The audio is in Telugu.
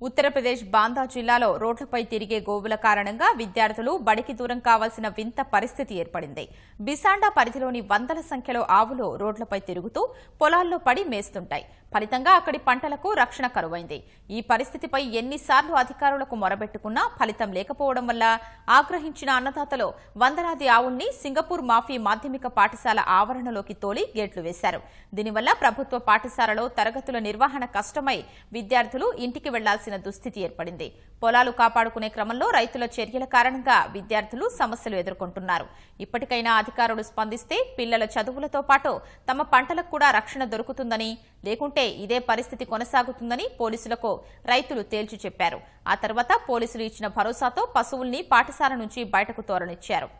ఉత్తరప్రదేశ్ బాందా జిల్లాలో రోడ్లపై తిరిగే గోవుల కారణంగా విద్యార్థులు బడికి దూరం కావాల్సిన వింత పరిస్థితి ఏర్పడింది. బిసాండా పరిధిలోని వందల సంఖ్యలో ఆవులు రోడ్లపై తిరుగుతూ పొలాల్లో పడి మేస్తుంటాయి. ఫలితంగా అక్కడి పంటలకు రక్షణ కరువైంది. ఈ పరిస్థితిపై ఎన్నిసార్లు అధికారులకు మొరబెట్టుకున్నా ఫలితం లేకపోవడం వల్ల ఆగ్రహించిన అన్నదాతలు వందలాది ఆవుల్ని సింగపూర్ మాఫీ మాధ్యమిక పాఠశాల ఆవరణలోకి తోలి గేట్లు వేశారు. దీనివల్ల ప్రభుత్వ పాఠశాలలో తరగతుల నిర్వహణ కష్టమై విద్యార్థులు ఇంటికి వెళ్లాల్సిన దుస్థితి ఏర్పడింది. పొలాలు కాపాడుకునే క్రమంలో రైతుల చర్యల కారణంగా విద్యార్థులు సమస్యలు ఎదుర్కొంటున్నారు. ఇప్పటికైనా అధికారులు స్పందిస్తే పిల్లల చదువులతో పాటు తమ పంటలకు కూడా రక్షణ దొరుకుతుందని, లేకుంటే ఇదే పరిస్థితి కొనసాగుతుందని పోలీసులకు రైతులు తేల్చి చెప్పారు. ఆ తర్వాత పోలీసులు ఇచ్చిన భరోసాతో పశువుల్ని పాఠశాల నుంచి బయటకు తోరనిచ్చారు.